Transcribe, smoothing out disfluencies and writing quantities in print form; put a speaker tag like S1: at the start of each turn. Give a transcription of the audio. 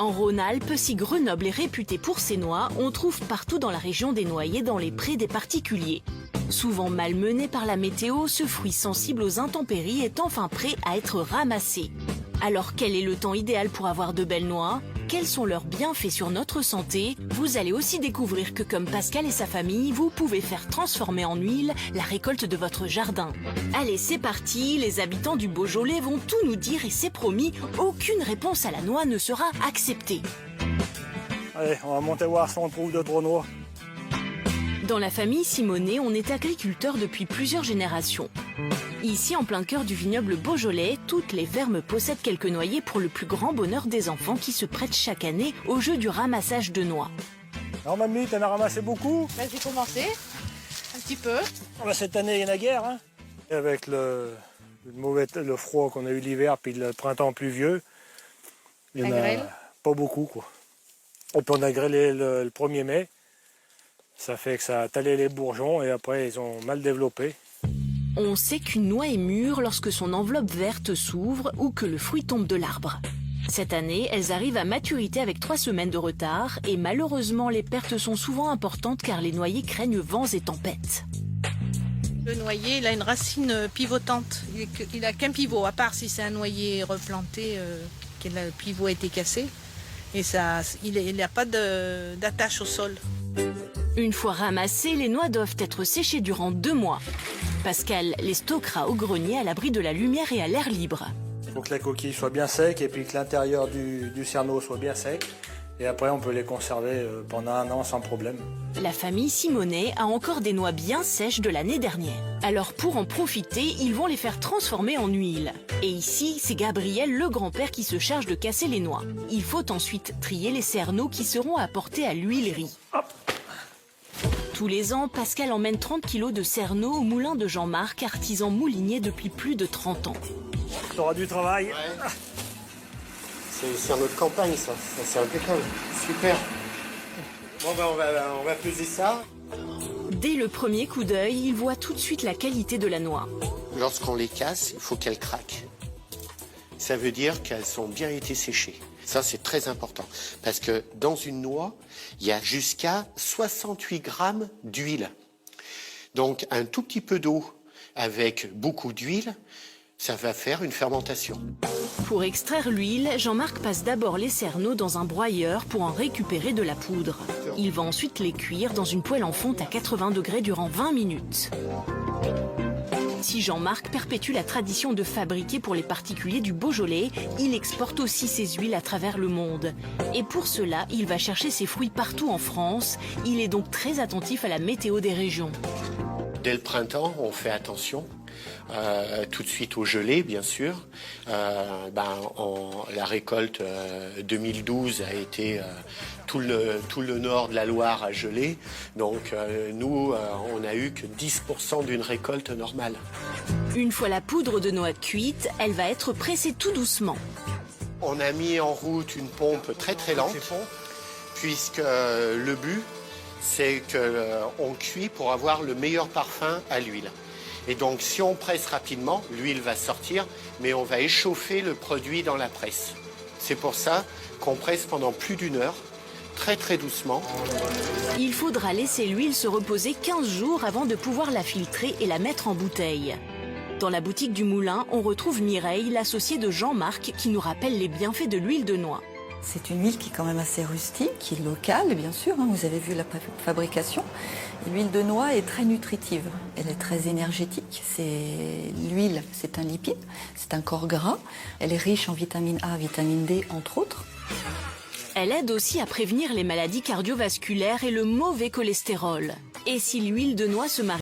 S1: En Rhône-Alpes, si Grenoble est réputé pour ses noix, on trouve partout dans la région des noyers dans les prés des particuliers. Souvent malmené par la météo, ce fruit sensible aux intempéries est enfin prêt à être ramassé. Alors quel est le temps idéal pour avoir de belles noix ? Quels sont leurs bienfaits sur notre santé ? Vous allez aussi découvrir que comme Pascal et sa famille, vous pouvez faire transformer en huile la récolte de votre jardin. Allez, c'est parti, les habitants du Beaujolais vont tout nous dire et c'est promis, aucune réponse à la noix ne sera acceptée.
S2: Allez, on va monter voir si on trouve d'autres noix.
S1: Dans la famille Simonet, on est agriculteur depuis plusieurs générations. Ici, en plein cœur du vignoble Beaujolais, toutes les fermes possèdent quelques noyers pour le plus grand bonheur des enfants qui se prêtent chaque année au jeu du ramassage de noix.
S2: Alors mamie, t'en as ramassé beaucoup?
S3: J'ai commencé, un petit peu.
S2: Cette année, il y en a guère. Hein. Avec le froid qu'on a eu l'hiver, puis le printemps pluvieux, il y en a pas beaucoup, quoi. Et puis on a grêlé le 1er mai. Ça fait que ça a talé les bourgeons et après, ils ont mal développé.
S1: On sait qu'une noix est mûre lorsque son enveloppe verte s'ouvre ou que le fruit tombe de l'arbre. Cette année, elles arrivent à maturité avec 3 semaines de retard et malheureusement, les pertes sont souvent importantes car les noyers craignent vents et tempêtes.
S3: Le noyer, il a une racine pivotante. Il a qu'un pivot, à part si c'est un noyer replanté, que le pivot a été cassé. Et ça, il n'y a pas d'attache au sol.
S1: Une fois ramassées, les noix doivent être séchées durant 2 mois. Pascal les stockera au grenier à l'abri de la lumière et à l'air libre.
S2: Il faut que la coquille soit bien sec et puis que l'intérieur du cerneau soit bien sec. Et après, on peut les conserver pendant 1 an sans problème.
S1: La famille Simonet a encore des noix bien sèches de l'année dernière. Alors pour en profiter, ils vont les faire transformer en huile. Et ici, c'est Gabriel, le grand-père, qui se charge de casser les noix. Il faut ensuite trier les cerneaux qui seront apportés à l'huilerie.
S2: Hop.
S4: Tous les ans, Pascal emmène 30 kilos de cerneaux au moulin de Jean-Marc, artisan moulinier depuis plus de 30 ans.
S2: T'auras du travail.
S5: Ouais. C'est cerneaux de campagne, ça. C'est impeccable. Super. Bon, ben, on va peser ça.
S4: Dès le premier coup d'œil, il voit tout de suite la qualité de la noix.
S5: Lorsqu'on les casse, il faut qu'elles craquent. Ça veut dire qu'elles ont bien été séchées. Ça, c'est très important. Parce que dans une noix, il y a jusqu'à 68 grammes d'huile. Donc, un tout petit peu d'eau avec beaucoup d'huile, ça va faire une fermentation.
S4: Pour extraire l'huile, Jean-Marc passe d'abord les cerneaux dans un broyeur pour en récupérer de la poudre. Il va ensuite les cuire dans une poêle en fonte à 80 degrés durant 20 minutes. Si Jean-Marc perpétue la tradition de fabriquer pour les particuliers du Beaujolais, il exporte aussi ses huiles à travers le monde. Et pour cela, il va chercher ses fruits partout en France. Il est donc très attentif à la météo des régions.
S5: Dès le printemps, on fait attention. Tout de suite au gelé, bien sûr. La récolte 2012 a été tout le nord de la Loire à geler. Donc nous, on n'a eu que 10% d'une récolte normale.
S4: Une fois la poudre de noix cuite, elle va être pressée tout doucement.
S5: On a mis en route une pompe très très lente, puisque le but, c'est qu'on cuit pour avoir le meilleur parfum à l'huile. Et donc, si on presse rapidement, l'huile va sortir, mais on va échauffer le produit dans la presse. C'est pour ça qu'on presse pendant plus d'1 heure, très très doucement.
S4: Il faudra laisser l'huile se reposer 15 jours avant de pouvoir la filtrer et la mettre en bouteille. Dans la boutique du moulin, on retrouve Mireille, l'associée de Jean-Marc, qui nous rappelle les bienfaits de l'huile de noix.
S6: C'est une huile qui est quand même assez rustique, qui est locale, bien sûr. Vous avez vu la fabrication. L'huile de noix est très nutritive. Elle est très énergétique. L'huile, c'est un lipide, c'est un corps gras. Elle est riche en vitamine A, vitamine D, entre autres.
S4: Elle aide aussi à prévenir les maladies cardiovasculaires et le mauvais cholestérol. Et si l'huile de noix se marie